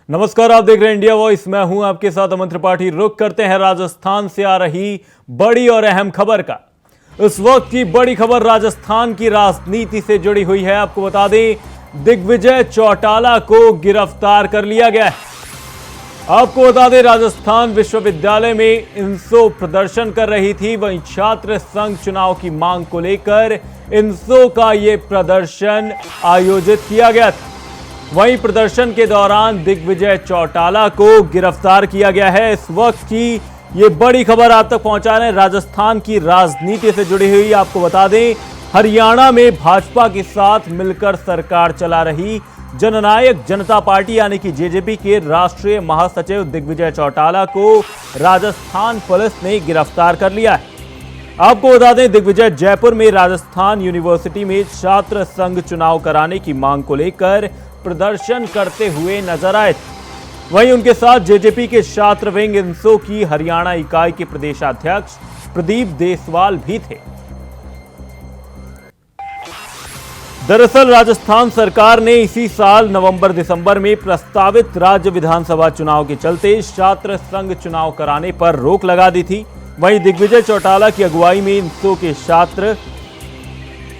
नमस्कार, आप देख रहे हैं इंडिया वॉइस। मैं हूं आपके साथ अमन त्रिपाठी। रुक करते हैं राजस्थान से आ रही बड़ी और अहम खबर का। इस वक्त की बड़ी खबर राजस्थान की राजनीति से जुड़ी हुई है। आपको बता दें, दिग्विजय चौटाला को गिरफ्तार कर लिया गया है। आपको बता दें, राजस्थान विश्वविद्यालय में इंसो प्रदर्शन कर रही थी। वहीं छात्र संघ चुनाव की मांग को लेकर इंसो का यह प्रदर्शन आयोजित किया गया था। वहीं प्रदर्शन के दौरान दिग्विजय चौटाला को गिरफ्तार किया गया है। इस वक्त की ये बड़ी खबर आप तक पहुंचा रहे हैं, राजस्थान की राजनीति से जुड़ी हुई। आपको बता दें, हरियाणा में भाजपा के साथ मिलकर सरकार चला रही जननायक जनता पार्टी यानी कि जेजेपी के राष्ट्रीय महासचिव दिग्विजय चौटाला को राजस्थान पुलिस ने गिरफ्तार कर लिया है। आपको बता दें, दिग्विजय जयपुर में राजस्थान यूनिवर्सिटी में छात्र संघ चुनाव कराने की मांग को लेकर प्रदर्शन करते हुए नजर आए थे। वहीं उनके साथ जेजेपी के छात्र विंग इंसो की हरियाणा इकाई के प्रदेशाध्यक्ष प्रदीप देसवाल भी थे। दरअसल राजस्थान सरकार ने इसी साल नवंबर-दिसंबर में प्रस्तावित राज्य विधानसभा चुनाव के चलते छात्र संघ चुनाव कराने पर रोक लगा दी थी। वहीं दिग्विजय चौटाला की अगुवाई में इंसो के छात्र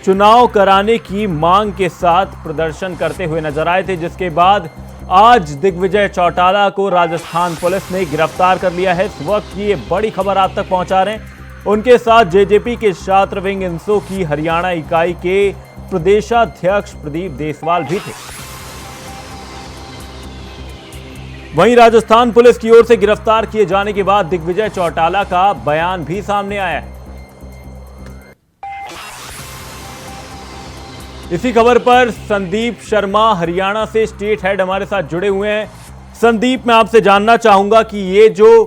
चुनाव कराने की मांग के साथ प्रदर्शन करते हुए नजर आए थे, जिसके बाद आज दिग्विजय चौटाला को राजस्थान पुलिस ने गिरफ्तार कर लिया है। इस वक्त की ये बड़ी खबर आप तक पहुंचा रहे हैं। उनके साथ जेजेपी के छात्र विंग इंसो की हरियाणा इकाई के प्रदेशाध्यक्ष प्रदीप देसवाल भी थे। वहीं राजस्थान पुलिस की ओर से गिरफ्तार किए जाने के बाद दिग्विजय चौटाला का बयान भी सामने आया है। इसी खबर पर संदीप शर्मा हरियाणा से स्टेट हेड हमारे साथ जुड़े हुए हैं। संदीप, मैं आपसे जानना चाहूंगा कि ये जो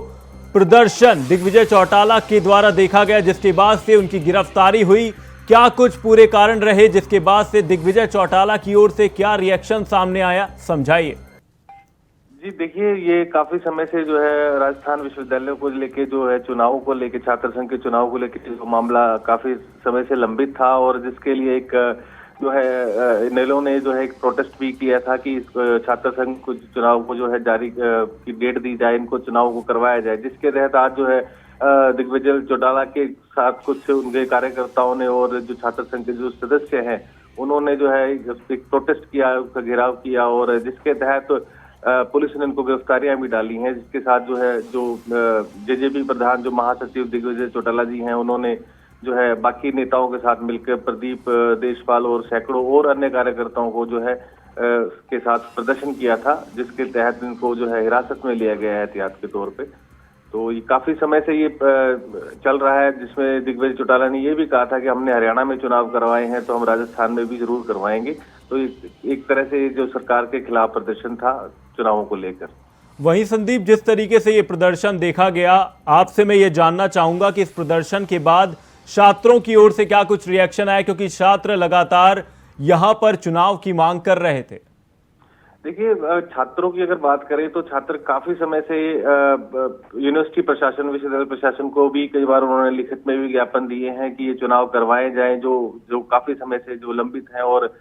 प्रदर्शन दिग्विजय चौटाला के द्वारा देखा गया, जिसके बाद से उनकी गिरफ्तारी हुई, क्या कुछ पूरे कारण रहे जिसके बाद से दिग्विजय चौटाला की ओर से क्या रिएक्शन सामने आया, समझाइए। जी देखिए, ये काफी समय से जो है राजस्थान विश्वविद्यालय को लेके जो है चुनाव को लेके, छात्र संघ के चुनाव को लेके जो मामला काफी समय से लंबित था और जिसके लिए एक जो है इनेलो ने जो है एक प्रोटेस्ट भी किया था कि छात्र संघ को चुनाव को जो है जारी की डेट दी जाए, इनको चुनाव को करवाया जाए, जिसके तहत आज जो है दिग्विजय चौटाला के साथ कुछ उनके कार्यकर्ताओं ने और जो छात्र संघ के जो सदस्य हैं उन्होंने जो है एक प्रोटेस्ट किया, उसका घेराव किया और जिसके तहत पुलिस ने उनको गिरफ्तारियां भी डाली हैं। जिसके साथ जो है जो जेजेपी प्रधान जो महासचिव दिग्विजय चौटाला जी हैं, उन्होंने जो है बाकी नेताओं के साथ मिलकर प्रदीप देसवाल और सैकड़ों और अन्य कार्यकर्ताओं को जो है के साथ प्रदर्शन किया था, जिसके तहत इनको जो है हिरासत में लिया गया है एहतियात के तौर पे। तो ये काफी समय से ये चल रहा है, जिसमें दिग्विजय चौटाला ने ये भी कहा था कि हमने हरियाणा में चुनाव करवाए हैं तो हम राजस्थान में भी जरूर करवाएंगे। तो एक तरह से जो सरकार के खिलाफ प्रदर्शन था चुनावों को लेकर। वहीं संदीप, जिस तरीके से ये प्रदर्शन देखा गया, आपसे मैं ये जानना चाहूंगा कि इस प्रदर्शन के बाद छात्रों की ओर से क्या कुछ रिएक्शन आया, क्योंकि छात्र लगातार यहां पर चुनाव की मांग कर रहे थे। देखिए, छात्रों की अगर बात करें तो छात्र काफी समय से यूनिवर्सिटी प्रशासन, विश्वविद्यालय प्रशासन को भी कई बार उन्होंने लिखित में भी ज्ञापन दिए हैं कि ये चुनाव करवाए जाएं, जो काफी समय से जो लंबित हैं, और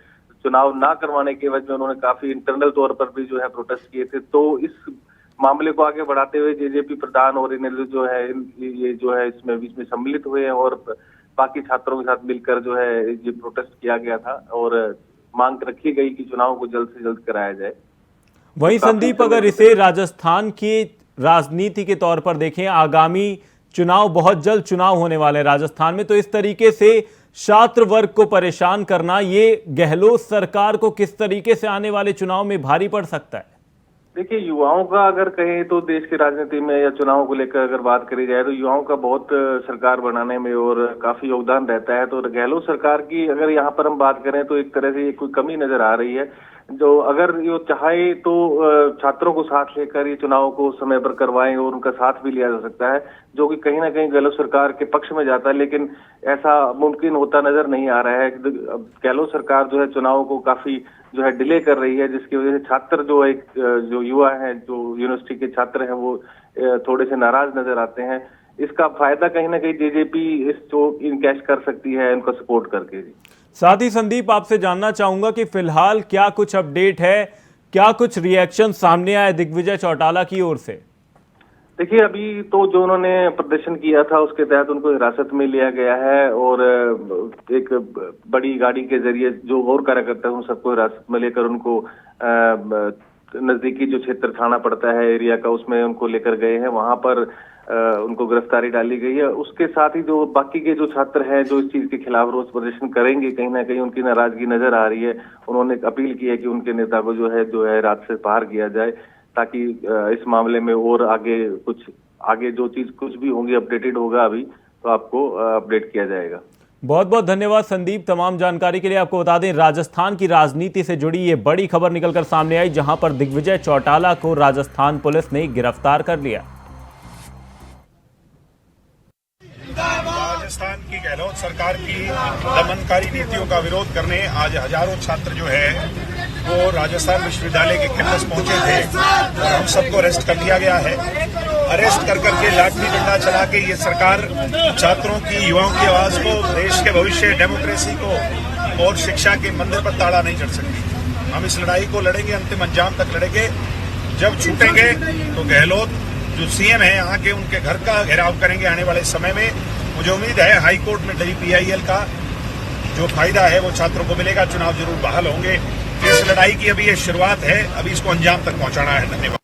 चुनाव ना करवाने के वजह में उन्होंने काफी इंटरनल तौर पर भी जो है प्रोटेस्ट किए थे। तो इस मामले को आगे बढ़ाते हुए जेजेपी प्रधान और इनेलो जो है ये जो है इसमें बीच में सम्मिलित हुए हैं और बाकी छात्रों के साथ मिलकर जो है ये प्रोटेस्ट किया गया था और मांग रखी गई कि चुनाव को जल्द से जल्द कराया जाए। वहीं संदीप, अगर इसे राजस्थान की राजनीति के तौर पर देखें, आगामी चुनाव, बहुत जल्द चुनाव होने वाले हैं राजस्थान में, तो इस तरीके से छात्र वर्ग को परेशान करना, ये गहलोत सरकार को किस तरीके से आने वाले चुनाव में भारी पड़ सकता है? देखिए, युवाओं का अगर कहें तो देश की राजनीति में या चुनाव को लेकर अगर बात करी जाए तो युवाओं का बहुत सरकार बनाने में और काफी योगदान रहता है। तो गहलोत सरकार की अगर यहाँ पर हम बात करें तो एक तरह से ये कोई कमी नजर आ रही है, जो अगर ये चाहे तो छात्रों को साथ लेकर ये चुनाव को समय पर करवाएं और उनका साथ भी लिया जा सकता है, जो कि कहीं ना कहीं गहलोत सरकार के पक्ष में जाता है, लेकिन ऐसा मुमकिन होता नजर नहीं आ रहा है। गहलोत सरकार जो है चुनाव को काफी जो है डिले कर रही है, जिसकी वजह से छात्र जो युवा हैं, जो यूनिवर्सिटी के छात्र हैं, वो थोड़े से नाराज नजर आते हैं। इसका फायदा कहीं ना कहीं जेजेपी इसको इनकैश कर सकती है इनको सपोर्ट करके। साथ ही संदीप, आपसे जानना चाहूंगा कि फिलहाल क्या कुछ अपडेट है, क्या कुछ रिएक्शन सामने आए दिग्विजय चौटाला की ओर से? देखिए, अभी तो जो उन्होंने प्रदर्शन किया था उसके तहत उनको हिरासत में लिया गया है और एक बड़ी गाड़ी के जरिए जो और कार्यकर्ता है उन सबको हिरासत में लेकर उनको नजदीकी जो क्षेत्र थाना पड़ता है एरिया का उसमें उनको लेकर गए हैं। वहां पर उनको गिरफ्तारी डाली गई है। उसके साथ ही जो बाकी के जो छात्र हैं जो इस चीज के खिलाफ रोष प्रदर्शन करेंगे, कहीं ना कहीं उनकी नाराजगी नजर आ रही है। उन्होंने अपील की है कि उनके नेता को जो है रात से बाहर किया जाए, ताकि इस मामले में और आगे जो चीज कुछ भी होंगी अपडेटेड होगा अभी तो आपको अपडेट किया जाएगा। बहुत बहुत धन्यवाद संदीप तमाम जानकारी के लिए। आपको बता दें, राजस्थान की राजनीति से जुड़ी ये बड़ी खबर निकलकर सामने आई, जहां पर दिग्विजय चौटाला को राजस्थान पुलिस ने गिरफ्तार कर लिया। राजस्थान की गहलोत सरकार की दमनकारी नीतियों का विरोध करने आज हजारों छात्र जो है वो राजस्थान विश्वविद्यालय के कैंपस पहुंचे थे और हम सबको अरेस्ट कर लिया गया है। अरेस्ट कर करके लाठी डंडा चला के ये सरकार छात्रों की, युवाओं की आवाज को, देश के भविष्य, डेमोक्रेसी को और शिक्षा के मंदिर पर ताला नहीं चढ़ सकती। हम इस लड़ाई को लड़ेंगे, अंतिम अंजाम तक लड़ेंगे। जब छूटेंगे तो गहलोत जो सीएम है यहाँ के, उनके घर का घेराव करेंगे आने वाले समय में। मुझे उम्मीद है हाईकोर्ट में DPIL का जो फायदा है वो छात्रों को मिलेगा, चुनाव जरूर बहाल होंगे। इस लड़ाई की अभी ये शुरुआत है, अभी इसको अंजाम तक पहुंचाना है। धन्यवाद।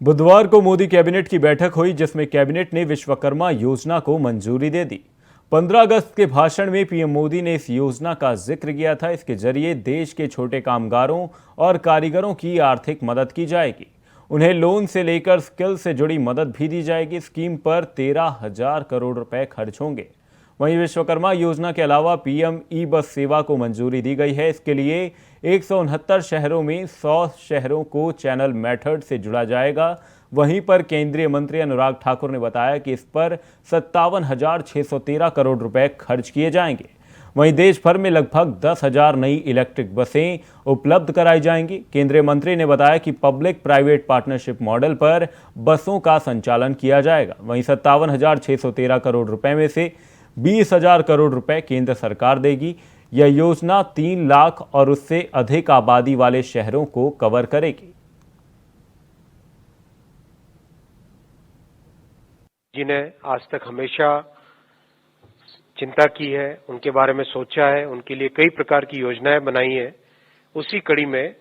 बुधवार को मोदी कैबिनेट की बैठक हुई, जिसमें कैबिनेट ने विश्वकर्मा योजना को मंजूरी दे दी। 15 अगस्त के भाषण में पीएम मोदी ने इस योजना का जिक्र किया था। इसके जरिए देश के छोटे कामगारों और कारीगरों की आर्थिक मदद की जाएगी। उन्हें लोन से लेकर स्किल से जुड़ी मदद भी दी जाएगी। स्कीम पर 13,000 करोड़ रुपए खर्च होंगे। वहीं विश्वकर्मा योजना के अलावा पीएम ई बस सेवा को मंजूरी दी गई है। इसके लिए 169 शहरों में 100 शहरों को चैनल मेथड से जुड़ा जाएगा। वहीं पर केंद्रीय मंत्री अनुराग ठाकुर ने बताया कि इस पर 57,613 करोड़ रुपए खर्च किए जाएंगे। वहीं देश भर में लगभग 10,000 नई इलेक्ट्रिक बसें उपलब्ध कराई जाएंगी। केंद्रीय मंत्री ने बताया कि पब्लिक प्राइवेट पार्टनरशिप मॉडल पर बसों का संचालन किया जाएगा। वहीं 57,613 करोड़ रुपए में से 20,000 करोड़ रुपए केंद्र सरकार देगी। यह योजना 3 लाख और उससे अधिक आबादी वाले शहरों को कवर करेगी। जिन्हें आज तक हमेशा चिंता की है, उनके बारे में सोचा है, उनके लिए कई प्रकार की योजनाएं बनाई है, उसी कड़ी में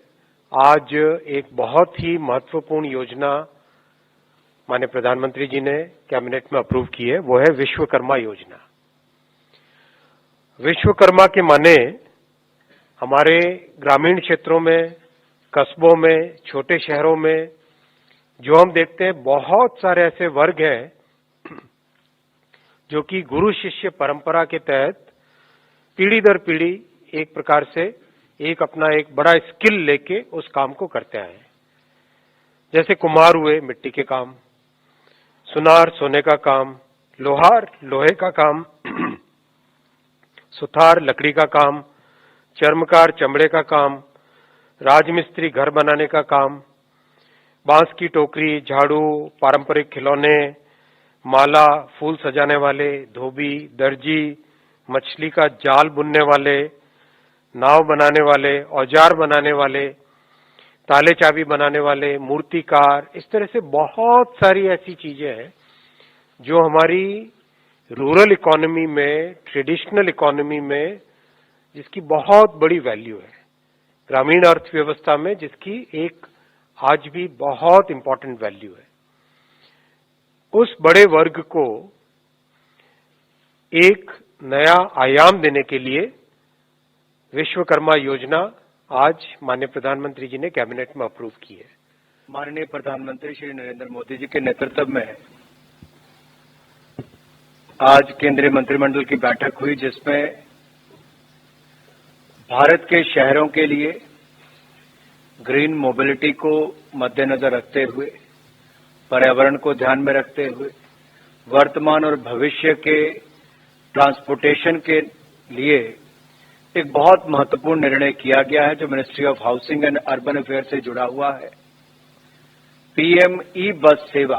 आज एक बहुत ही महत्वपूर्ण योजना माननीय प्रधानमंत्री जी ने कैबिनेट में अप्रूव की है, वो है विश्वकर्मा योजना। विश्वकर्मा के माने हमारे ग्रामीण क्षेत्रों में, कस्बों में, छोटे शहरों में जो हम देखते हैं बहुत सारे ऐसे वर्ग हैं जो कि गुरु शिष्य परंपरा के तहत पीढ़ी दर पीढ़ी एक प्रकार से अपना एक बड़ा स्किल लेके उस काम को करते आए। जैसे कुम्हार हुए मिट्टी के काम, सुनार सोने का काम, लोहार लोहे का काम, सुथार लकड़ी का काम, चर्मकार चमड़े का काम, राजमिस्त्री घर बनाने का काम, बांस की टोकरी, झाड़ू, पारंपरिक खिलौने, माला, फूल सजाने वाले, धोबी, दर्जी, मछली का जाल बुनने वाले, नाव बनाने वाले, औजार बनाने वाले, ताले चाबी बनाने वाले, मूर्तिकार, इस तरह से बहुत सारी ऐसी चीजें हैं जो हमारी रूरल इकोनॉमी में, ट्रेडिशनल इकोनॉमी में जिसकी बहुत बड़ी वैल्यू है, ग्रामीण अर्थव्यवस्था में जिसकी एक आज भी बहुत इंपॉर्टेंट वैल्यू है। उस बड़े वर्ग को एक नया आयाम देने के लिए विश्वकर्मा योजना आज माननीय प्रधानमंत्री जी ने कैबिनेट में अप्रूव की है। माननीय प्रधानमंत्री श्री नरेंद्र मोदी जी के नेतृत्व में आज केंद्रीय मंत्रिमंडल की बैठक हुई, जिसमें भारत के शहरों के लिए ग्रीन मोबिलिटी को मद्देनजर रखते हुए, पर्यावरण को ध्यान में रखते हुए, वर्तमान और भविष्य के ट्रांसपोर्टेशन के लिए एक बहुत महत्वपूर्ण निर्णय किया गया है जो ministry of housing and urban affair से जुड़ा हुआ है। पीएम ई बस सेवा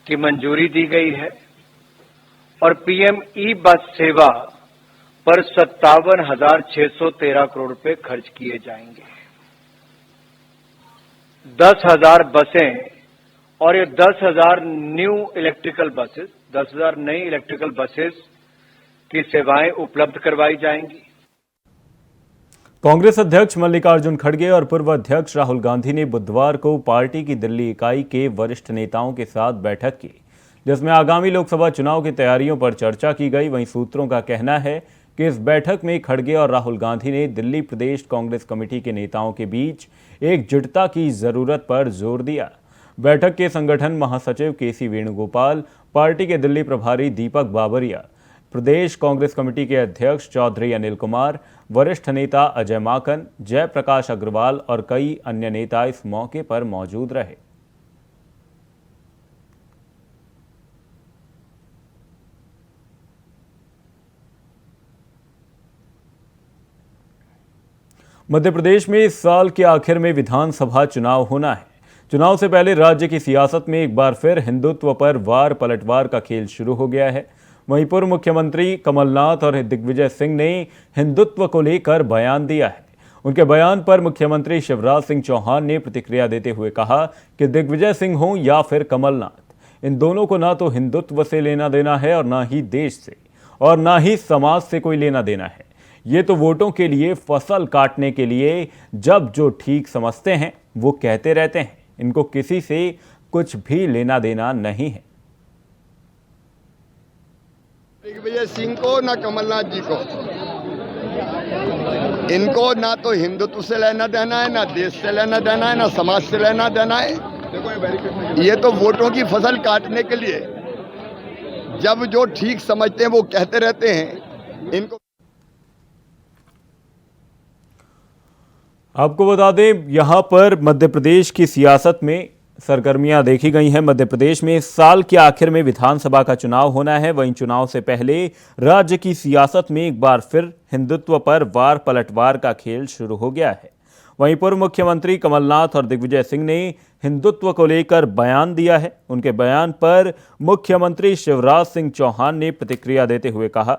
की मंजूरी दी गई है और पीएम ई बस सेवा पर 57,613 करोड़ रुपए खर्च किए जाएंगे। 10,000 बसें और ये 10,000 न्यू इलेक्ट्रिकल बसेस, 10,000 नई इलेक्ट्रिकल बसेस की सेवाएं उपलब्ध करवाई जाएंगी। कांग्रेस अध्यक्ष मल्लिकार्जुन खड़गे और पूर्व अध्यक्ष राहुल गांधी ने बुधवार को पार्टी की दिल्ली इकाई के वरिष्ठ नेताओं के साथ बैठक की, जिसमें आगामी लोकसभा चुनाव की तैयारियों पर चर्चा की गई। वहीं सूत्रों का कहना है कि इस बैठक में खड़गे और राहुल गांधी ने दिल्ली प्रदेश कांग्रेस कमेटी के नेताओं के बीच एकजुटता की जरूरत पर जोर दिया। बैठक के संगठन महासचिव केसी वेणुगोपाल, पार्टी के दिल्ली प्रभारी दीपक बाबरिया, प्रदेश कांग्रेस कमेटी के अध्यक्ष चौधरी अनिल कुमार, वरिष्ठ नेता अजय माकन, जयप्रकाश अग्रवाल और कई अन्य नेता इस मौके पर मौजूद रहे। मध्य प्रदेश में इस साल के आखिर में विधानसभा चुनाव होना है। चुनाव से पहले राज्य की सियासत में एक बार फिर हिंदुत्व पर वार पलटवार का खेल शुरू हो गया है। वहीं पूर्व मुख्यमंत्री कमलनाथ और दिग्विजय सिंह ने हिंदुत्व को लेकर बयान दिया है। उनके बयान पर मुख्यमंत्री शिवराज सिंह चौहान ने प्रतिक्रिया देते हुए कहा कि दिग्विजय सिंह हों या फिर कमलनाथ, इन दोनों को ना तो हिंदुत्व से लेना देना है और ना ही देश से और ना ही समाज से कोई लेना देना है। ये तो वोटों के लिए फसल काटने के लिए जब जो ठीक समझते हैं वो कहते रहते हैं। इनको किसी से कुछ भी लेना देना नहीं है। दिग्विजय सिंह को ना कमलनाथ जी को, इनको ना तो हिंदुत्व से लेना देना है, ना देश से लेना देना है, ना समाज से लेना देना है। ये तो वोटों की फसल काटने के लिए जब जो ठीक समझते हैं वो कहते रहते हैं। इनको आपको बता दें, यहां पर मध्य प्रदेश की सियासत में सरगर्मियां देखी गई हैं। मध्य प्रदेश में इस साल के आखिर में विधानसभा का चुनाव होना है। वहीं चुनाव से पहले राज्य की सियासत में एक बार फिर हिंदुत्व पर वार पलटवार का खेल शुरू हो गया है। वहीं पूर्व मुख्यमंत्री कमलनाथ और दिग्विजय सिंह ने हिंदुत्व को लेकर बयान दिया है। उनके बयान पर मुख्यमंत्री शिवराज सिंह चौहान ने प्रतिक्रिया देते हुए कहा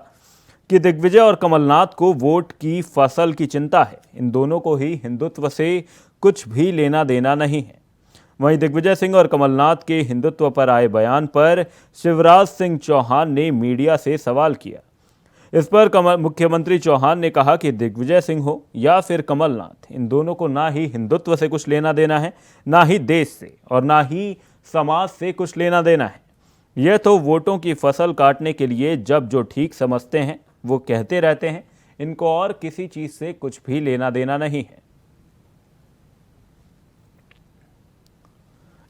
कि दिग्विजय और कमलनाथ को वोट की फसल की चिंता है। इन दोनों को ही हिंदुत्व से कुछ भी लेना देना नहीं है। वहीं दिग्विजय सिंह और कमलनाथ के हिंदुत्व पर आए बयान पर शिवराज सिंह चौहान ने मीडिया से सवाल किया। इस पर मुख्यमंत्री चौहान ने कहा कि दिग्विजय सिंह हो या फिर कमलनाथ, इन दोनों को ना ही हिंदुत्व से कुछ लेना देना है, ना ही देश से और ना ही समाज से कुछ लेना देना है। यह तो वोटों की फसल काटने के लिए जब जो ठीक समझते हैं वो कहते रहते हैं। इनको और किसी चीज से कुछ भी लेना देना नहीं है।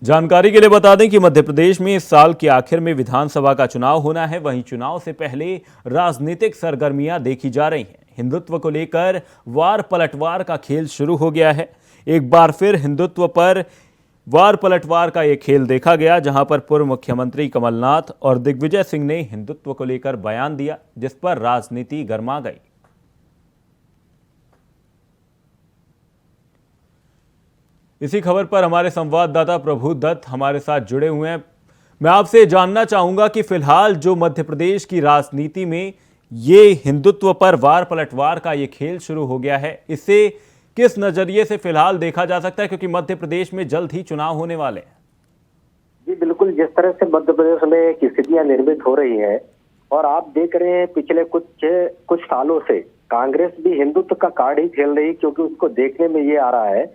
जानकारी के लिए बता दें कि मध्य प्रदेश में इस साल के आखिर में विधानसभा का चुनाव होना है। वहीं चुनाव से पहले राजनीतिक सरगर्मियां देखी जा रही हैं। हिंदुत्व को लेकर वार पलटवार का खेल शुरू हो गया है। एक बार फिर हिंदुत्व पर वार पलटवार का यह खेल देखा गया, जहां पर पूर्व मुख्यमंत्री कमलनाथ और दिग्विजय सिंह ने हिंदुत्व को लेकर बयान दिया, जिस पर राजनीति गर्मा गई। इसी खबर पर हमारे संवाददाता प्रभु दत्त हमारे साथ जुड़े हुए हैं। मैं आपसे जानना चाहूंगा कि फिलहाल जो मध्य प्रदेश की राजनीति में ये हिंदुत्व पर वार पलटवार का ये खेल शुरू हो गया है, इससे किस नजरिए से फिलहाल देखा जा सकता है, क्योंकि मध्य प्रदेश में जल्द ही चुनाव होने वाले हैं। जी बिल्कुल, जिस तरह से मध्य प्रदेश में स्थितियां निर्मित हो रही हैं और आप देख रहे हैं पिछले कुछ सालों से कांग्रेस भी हिंदुत्व का कार्ड ही खेल रही है, क्योंकि उसको देखने में ये आ रहा है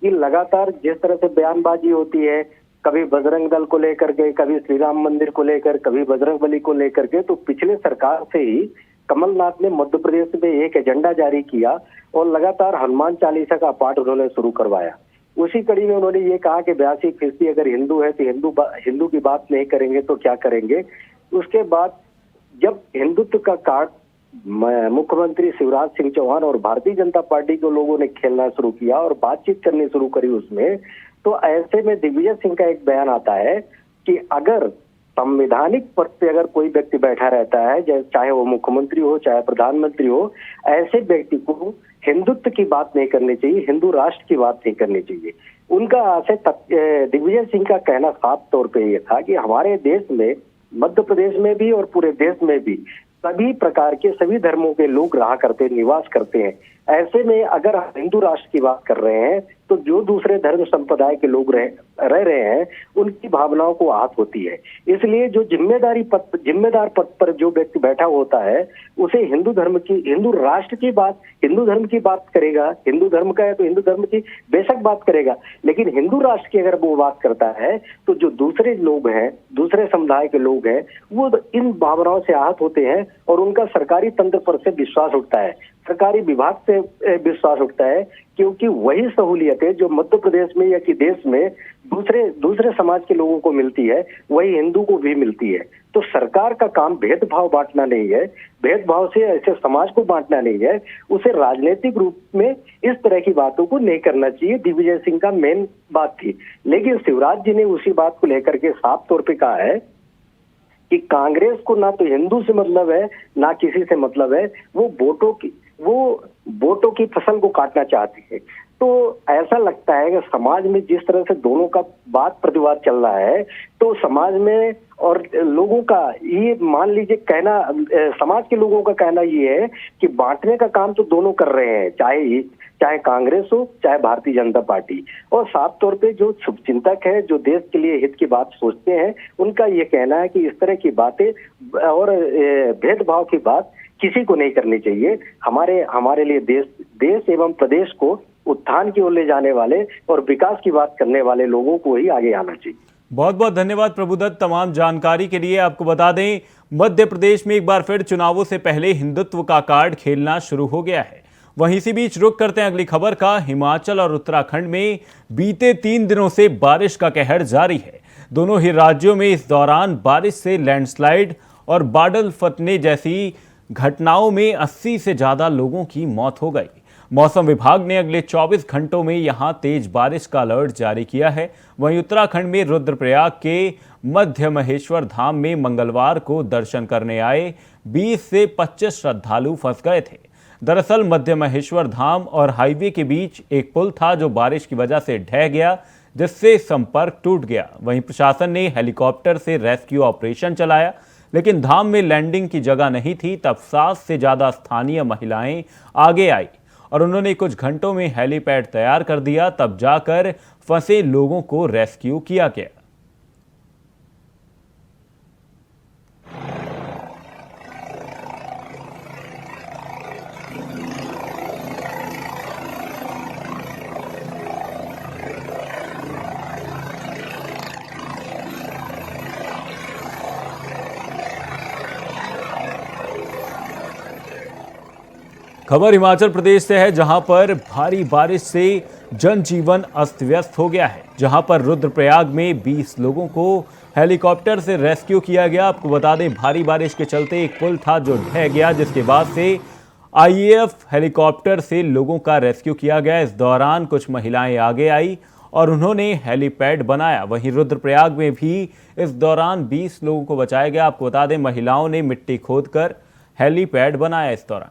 कि लगातार जिस तरह से बयानबाजी होती है, कभी बजरंग दल को लेकर के, कभी श्री राम मंदिर को लेकर, कभी बजरंगबली को लेकर के, तो पिछले सरकार से ही कमलनाथ ने मध्य प्रदेश में एक एजेंडा जारी किया और लगातार हनुमान चालीसा का पाठ उन्होंने शुरू करवाया। उसी कड़ी में उन्होंने ये कहा कि 82% अगर हिंदू है तो हिंदू की बात नहीं करेंगे तो क्या करेंगे। उसके बाद जब हिंदुत्व का कार्ड मुख्यमंत्री शिवराज सिंह चौहान और भारतीय जनता पार्टी के लोगों ने खेलना शुरू किया और बातचीत करनी शुरू करी उसमें, तो ऐसे में दिग्विजय सिंह का एक बयान आता है कि अगर संवैधानिक पद पे अगर कोई व्यक्ति बैठा रहता है, चाहे वो मुख्यमंत्री हो चाहे प्रधानमंत्री हो, ऐसे व्यक्ति को हिंदुत्व की बात नहीं करनी चाहिए, हिंदू राष्ट्र की बात नहीं करनी चाहिए। उनका दिग्विजय सिंह का कहना साफ तौर पे ये था कि हमारे देश में, मध्य प्रदेश में भी और पूरे देश में भी सभी प्रकार के सभी धर्मों के लोग रहा करते निवास करते हैं। ऐसे में अगर हम हिंदू राष्ट्र की बात कर रहे हैं तो जो दूसरे धर्म संप्रदाय के लोग रह रहे हैं उनकी भावनाओं को आहत होती है। इसलिए जो जिम्मेदार पद पर जो व्यक्ति बैठा होता है उसे हिंदू राष्ट्र की बात, हिंदू धर्म की बात करेगा। हिंदू धर्म का है तो हिंदू धर्म की बेशक बात करेगा, लेकिन हिंदू राष्ट्र की अगर वो बात करता है तो जो दूसरे लोग हैं, दूसरे समुदाय के लोग हैं, वो इन भावनाओं से आहत होते हैं और उनका सरकारी तंत्र पर से विश्वास उठता है, सरकारी विभाग से विश्वास उठता है, क्योंकि वही सहूलियतें जो मध्य प्रदेश में या कि देश में दूसरे समाज के लोगों को मिलती है वही हिंदू को भी मिलती है। तो सरकार का काम भेदभाव बांटना नहीं है, भेदभाव से ऐसे समाज को बांटना नहीं है, उसे राजनीतिक रूप में इस तरह की बातों को नहीं करना चाहिए। दिग्विजय सिंह का मेन बात थी, लेकिन शिवराज जी ने उसी बात को लेकर के साफ तौर पे कहा है कि कांग्रेस को ना तो हिंदू से मतलब है ना किसी से मतलब है, वो वोटों की फसल को काटना चाहती है। तो ऐसा लगता है कि समाज में जिस तरह से दोनों का वाद प्रतिवाद चल रहा है तो समाज में और लोगों का ये मान लीजिए कहना, समाज के लोगों का कहना ये है कि बांटने का काम तो दोनों कर रहे हैं, चाहे कांग्रेस हो चाहे भारतीय जनता पार्टी। और साफ तौर पे जो शुभचिंतक है, जो देश के लिए हित की बात सोचते हैं, उनका ये कहना है कि इस तरह की बातें और भेदभाव की बात किसी को नहीं करनी चाहिए। हमारे लिए देश एवं प्रदेश को उत्थान की ओर ले जाने वाले और विकास की बात करने वाले लोगों को ही आगे आना चाहिए। बहुत बहुत धन्यवाद प्रभुदत्त तमाम जानकारी के लिए। आपको बता दें, मध्य प्रदेश में एक बार फिर चुनावों से पहले हिंदुत्व का कार्ड खेलना शुरू हो गया है। वहीं इसी बीच रुख करते हैं अगली खबर का। हिमाचल और उत्तराखंड में बीते 3 दिनों से बारिश का कहर जारी है। दोनों ही राज्यों में इस दौरान बारिश से लैंडस्लाइड और बादल फटने जैसी घटनाओं में 80 से ज्यादा लोगों की मौत हो गई। मौसम विभाग ने अगले 24 घंटों में यहां तेज बारिश का अलर्ट जारी किया है। वहीं उत्तराखंड में रुद्रप्रयाग के मध्य महेश्वर धाम में मंगलवार को दर्शन करने आए 20 से 25 श्रद्धालु फंस गए थे। दरअसल मध्य महेश्वर धाम और हाईवे के बीच एक पुल था जो बारिश की वजह से ढह गया, जिससे संपर्क टूट गया। वहीं प्रशासन ने हेलीकॉप्टर से रेस्क्यू ऑपरेशन चलाया, लेकिन धाम में लैंडिंग की जगह नहीं थी। तब 7 से ज्यादा स्थानीय महिलाएं आगे आई और उन्होंने कुछ घंटों में हेलीपैड तैयार कर दिया। तब जाकर फंसे लोगों को रेस्क्यू किया गया। खबर हिमाचल प्रदेश से है, जहां पर भारी बारिश से जनजीवन अस्त व्यस्त हो गया है। जहां पर रुद्रप्रयाग में 20 लोगों को हेलीकॉप्टर से रेस्क्यू किया गया। आपको बता दें, भारी बारिश के चलते एक पुल था जो ढह गया, जिसके बाद से आईएएफ हेलीकॉप्टर से लोगों का रेस्क्यू किया गया। इस दौरान कुछ महिलाएं आगे आई और उन्होंने हेलीपैड बनाया। वहीं रुद्रप्रयाग में भी इस दौरान 20 लोगों को बचाया गया। आपको बता दें, महिलाओं ने मिट्टी खोदकर हेलीपैड बनाया। इस दौरान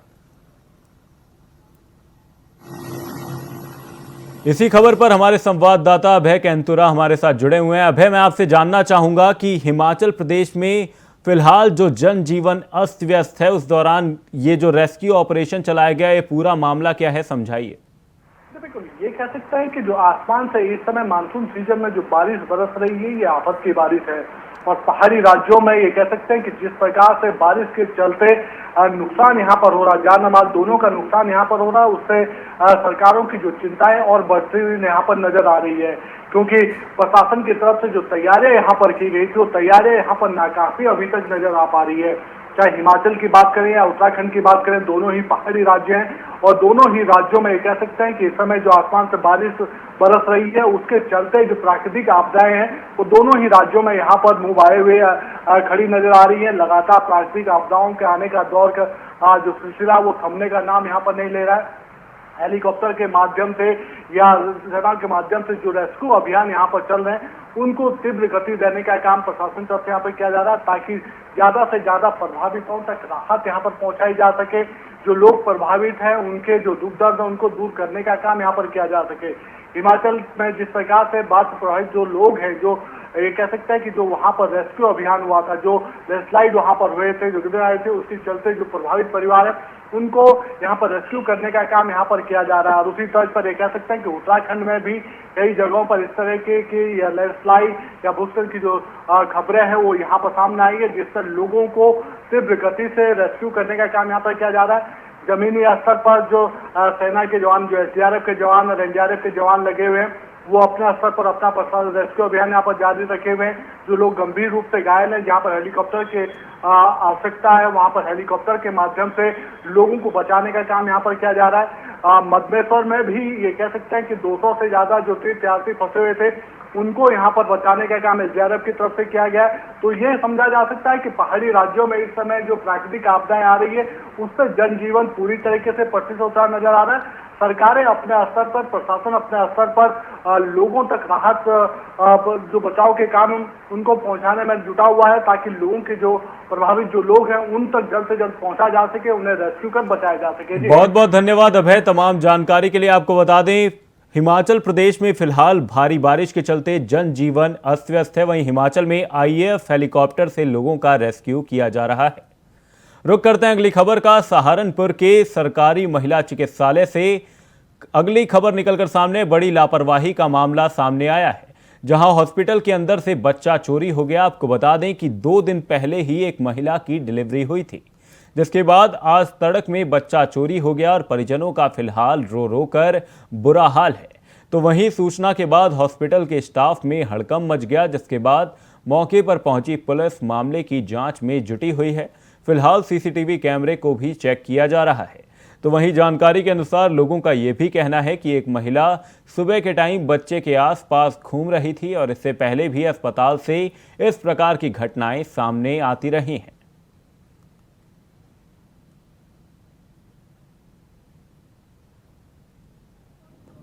इसी खबर पर हमारे संवाददाता अभय कैंतुरा हमारे साथ जुड़े हुए हैं। अभय, मैं आपसे जानना चाहूंगा कि हिमाचल प्रदेश में फिलहाल जो जनजीवन अस्त व्यस्त है, उस दौरान ये जो रेस्क्यू ऑपरेशन चलाया गया, ये पूरा मामला क्या है, समझाइए। बिल्कुल, ये कह सकते हैं कि जो आसमान से इस समय मानसून सीजन में जो बारिश बरस रही है, ये आफत की बारिश है। और पहाड़ी राज्यों में ये कह सकते हैं कि जिस प्रकार से बारिश के चलते नुकसान यहाँ पर हो रहा, जान माल दोनों का नुकसान यहाँ पर हो रहा, उससे सरकारों की जो चिंताएं और बढ़ती हुई यहाँ पर नजर आ रही है। क्योंकि प्रशासन की तरफ से जो तैयारियां यहाँ पर की गई थी, वो तैयारियां यहाँ पर नाकाफी अभी तक नजर आ पा रही है। चाहे हिमाचल की बात करें या उत्तराखंड की बात करें, दोनों ही पहाड़ी राज्य हैं और दोनों ही राज्यों में ये कह सकते हैं कि इस समय जो आसमान से बारिश बरस रही है, उसके चलते जो प्राकृतिक आपदाएं हैं वो दोनों ही राज्यों में यहाँ पर मुंह आए हुए खड़ी नजर आ रही है। लगातार प्राकृतिक आपदाओं के आने का दौर का जो सिलसिला वो थमने का नाम यहाँ पर नहीं ले रहा है। हेलीकॉप्टर के माध्यम से या सेना के माध्यम से जो रेस्क्यू अभियान यहाँ पर चल रहे हैं, उनको तीव्र गति देने का काम प्रशासन तरफ से यहाँ पर किया जा रहा है, ताकि ज्यादा से ज्यादा प्रभावितों तक राहत यहाँ पर पहुंचाई जा सके। जो लोग प्रभावित हैं, उनके जो दुख दर्द है, उनको दूर करने का काम यहाँ पर किया जा सके। हिमाचल में जिस प्रकार से बाढ़ प्रभावित जो लोग हैं, जो ये कह सकते हैं कि जो वहां पर रेस्क्यू अभियान हुआ था, जो लैंडस्लाइड वहां पर हुए थे, जो गिर आए थे, उसके चलते जो प्रभावित परिवार है उनको यहाँ पर रेस्क्यू करने का काम यहाँ पर किया जा रहा है। और उसी तर्ज पर ये कह सकते हैं कि उत्तराखंड में भी कई जगहों पर इस तरह के लैंडस्लाइड या भूस्खलन की जो खबरें हैं वो यहाँ पर सामने आई है, जिससे लोगों को तीव्र गति से रेस्क्यू करने का काम यहाँ पर किया जा रहा है। जमीनी स्तर पर जो सेना के जवान, जो SDRF के जवान और NDRF के जवान लगे हुए हैं, वो अपने स्तर पर अपना रेस्क्यू अभियान यहाँ पर जारी रखे हुए हैं। जो लोग गंभीर रूप से घायल हैं, जहाँ पर हेलीकॉप्टर की आवश्यकता है, वहाँ पर हेलीकॉप्टर के माध्यम से लोगों को बचाने का काम यहाँ पर किया जा रहा है। मधमेश्वर में भी ये कह सकते हैं कि 200 से ज्यादा जो तीर्थयात्री फंसे हुए थे उनको यहाँ पर बचाने का काम SDRF की तरफ से किया गया है। तो ये समझा जा सकता है कि पहाड़ी राज्यों में इस समय जो प्राकृतिक आपदाएं आ रही है उस पर जनजीवन पूरी तरीके से पटरी होता नजर आ रहा है। सरकारें अपने स्तर पर, प्रशासन अपने स्तर पर लोगों तक राहत जो बचाव के काम उनको पहुंचाने में जुटा हुआ है, ताकि लोगों के जो प्रभावित जो लोग हैं उन तक जल्द से जल्द पहुंचा जा सके, उन्हें रेस्क्यू कर बचाया जा सके। बहुत बहुत धन्यवाद अभय तमाम जानकारी के लिए। आपको बता दें हिमाचल प्रदेश में फिलहाल भारी बारिश के चलते जनजीवन अस्त व्यस्त है। वहीं हिमाचल में IAF हेलीकॉप्टर से लोगों का रेस्क्यू किया जा रहा है। रुक करते हैं अगली खबर का। सहारनपुर के सरकारी महिला चिकित्सालय से अगली खबर निकलकर सामने। बड़ी लापरवाही का मामला सामने आया है, जहां हॉस्पिटल के अंदर से बच्चा चोरी हो गया। आपको बता दें कि 2 दिन पहले ही एक महिला की डिलीवरी हुई थी, जिसके बाद आज तड़क में बच्चा चोरी हो गया और परिजनों का फिलहाल रो रो कर बुरा हाल है। तो वहीं सूचना के बाद हॉस्पिटल के स्टाफ में हड़कंप मच गया, जिसके बाद मौके पर पहुंची पुलिस मामले की जांच में जुटी हुई है। फिलहाल CCTV कैमरे को भी चेक किया जा रहा है। तो वहीं जानकारी के अनुसार लोगों का यह भी कहना है कि एक महिला सुबह के टाइम बच्चे के आसपास घूम रही थी और इससे पहले भी अस्पताल से इस प्रकार की घटनाएं सामने आती रही हैं।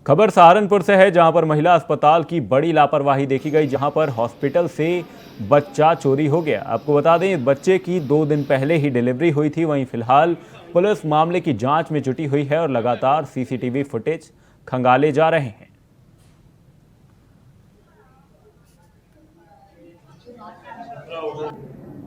खबर सहारनपुर से है, जहां पर महिला अस्पताल की बड़ी लापरवाही देखी गई, जहां पर हॉस्पिटल से बच्चा चोरी हो गया। आपको बता दें बच्चे की 2 दिन पहले ही डिलीवरी हुई थी। वहीं फिलहाल पुलिस मामले की जांच में जुटी हुई है और लगातार CCTV फुटेज खंगाले जा रहे हैं।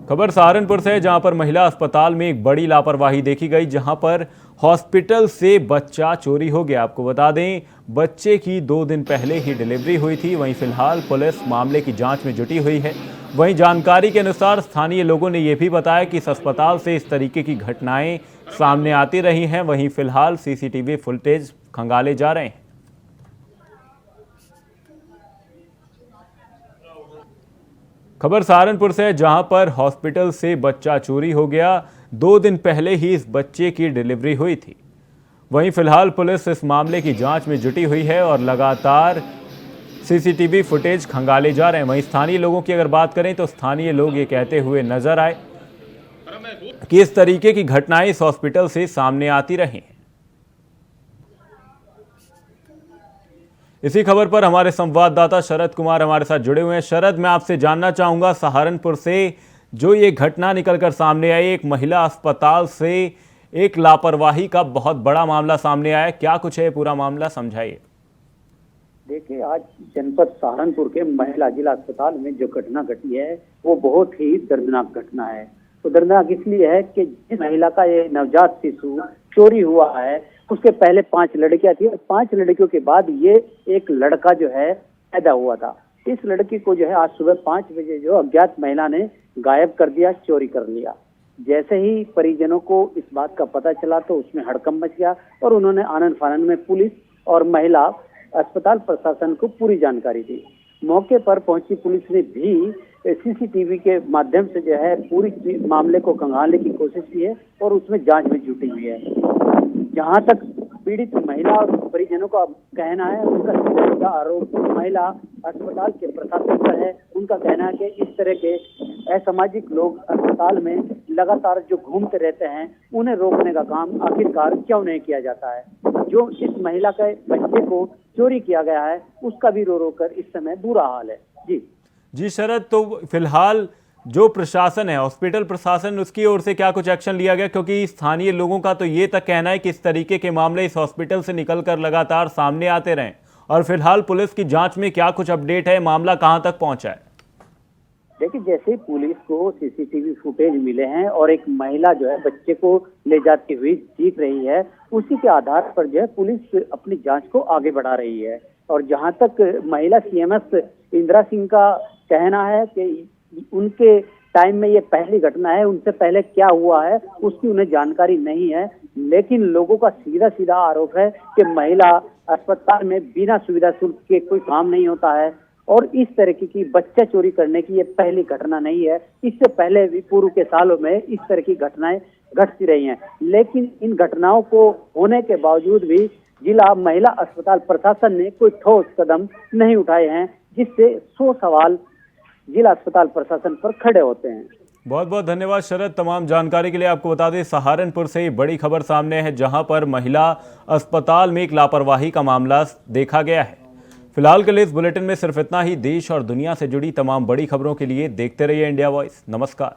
खबर सहारनपुर से, जहां पर महिला अस्पताल में एक बड़ी लापरवाही देखी गई, जहां पर हॉस्पिटल से बच्चा चोरी हो गया। आपको बता दें बच्चे की 2 दिन पहले ही डिलीवरी हुई थी। वहीं फिलहाल पुलिस मामले की जांच में जुटी हुई है। वहीं जानकारी के अनुसार स्थानीय लोगों ने यह भी बताया कि इस अस्पताल से इस तरीके की घटनाएं सामने आती रही हैं। वहीं फिलहाल CCTV फुटेज खंगाले जा रहे हैं। खबर सहारनपुर से, जहां पर हॉस्पिटल से बच्चा चोरी हो गया। 2 दिन पहले ही इस बच्चे की डिलीवरी हुई थी। वहीं फिलहाल पुलिस इस मामले की जांच में जुटी हुई है और लगातार CCTV फुटेज खंगाले जा रहे हैं। वहीं स्थानीय लोगों की अगर बात करें तो स्थानीय लोग ये कहते हुए नजर आए कि इस तरीके की घटनाएं इस हॉस्पिटल से सामने आती रही हैं। इसी खबर पर हमारे संवाददाता शरद कुमार हमारे साथ जुड़े हुए हैं। शरद, मैं आपसे जानना चाहूंगा सहारनपुर से जो ये घटना निकलकर सामने आई, एक महिला अस्पताल से एक लापरवाही का बहुत बड़ा मामला सामने आया, क्या कुछ है पूरा मामला, समझाइए। देखिए, आज जनपद सहारनपुर के महिला जिला अस्पताल में जो घटना घटी है वो बहुत ही दर्दनाक घटना है। तो दर्दनाक इसलिए है कि जिस महिला का ये नवजात शिशु चोरी हुआ है उसके पहले 5 लड़कियां थी और 5 लड़कियों के बाद ये एक लड़का जो है पैदा हुआ था। इस लड़की को जो है आज सुबह 5 बजे जो अज्ञात महिला ने गायब कर दिया, चोरी कर लिया। जैसे ही परिजनों को इस बात का पता चला तो उसमें हड़कंप मच गया और उन्होंने आनन फानन में पुलिस और महिला अस्पताल प्रशासन को पूरी जानकारी दी। मौके पर पहुंची पुलिस ने भी CCTV के माध्यम से जो है पूरी मामले को खंगालने की कोशिश की है और उसमें जांच में जुटी हुई है। जहां तक पीड़ित महिला और परिजनों का कहना है, उनका सीधा आरोप महिला अस्पताल के प्रशासन पर है। उनका कहना है कि इस तरह के असामाजिक लोग अस्पताल में लगातार जो घूमते रहते हैं उन्हें रोकने का काम आखिरकार क्यों नहीं किया जाता है। जो इस महिला के बच्चे को चोरी किया गया है उसका भी रो रो कर इस समय बुरा हाल है। जी शरद, तो फिलहाल जो प्रशासन है, हॉस्पिटल प्रशासन, उसकी ओर से क्या कुछ एक्शन लिया गया? क्योंकि स्थानीय लोगों का तो ये तक कहना है कि इस तरीके के मामले इस हॉस्पिटल से निकलकर लगातार सामने आते रहे और फिलहाल पुलिस की जांच में क्या कुछ अपडेट है, मामला कहां तक पहुंचा है? देखिए, जैसे पुलिस को सीसीटीवी फुटेज मिले हैं और एक महिला जो है बच्चे को ले जाती हुई दिख रही है, उसी के आधार पर जो है पुलिस अपनी जांच को आगे बढ़ा रही है। और जहां तक महिला सीएमएस इंदिरा सिंह का कहना है कि उनके टाइम में ये पहली घटना है, उनसे पहले क्या हुआ है उसकी उन्हें जानकारी नहीं है, लेकिन लोगों का सीधा सीधा आरोप है कि महिला अस्पताल में बिना सुविधा शुल्क के कोई काम नहीं होता है। और इस तरह की बच्चा चोरी करने की ये पहली घटना नहीं है, इससे पहले भी पूर्व के सालों में इस तरह की घटनाएं घटती रही हैं। लेकिन इन घटनाओं को होने के बावजूद भी जिला महिला अस्पताल प्रशासन ने कोई ठोस कदम नहीं उठाए हैं, जिससे 100 सवाल जिला अस्पताल प्रशासन पर खड़े होते हैं। बहुत बहुत धन्यवाद शरद तमाम जानकारी के लिए। आपको बता दें, सहारनपुर से ही बड़ी खबर सामने है, जहां पर महिला अस्पताल में एक लापरवाही का मामला देखा गया है। फिलहाल के लिए इस बुलेटिन में सिर्फ इतना ही। देश और दुनिया से जुड़ी तमाम बड़ी खबरों के लिए देखते रहिए इंडिया वॉइस। नमस्कार।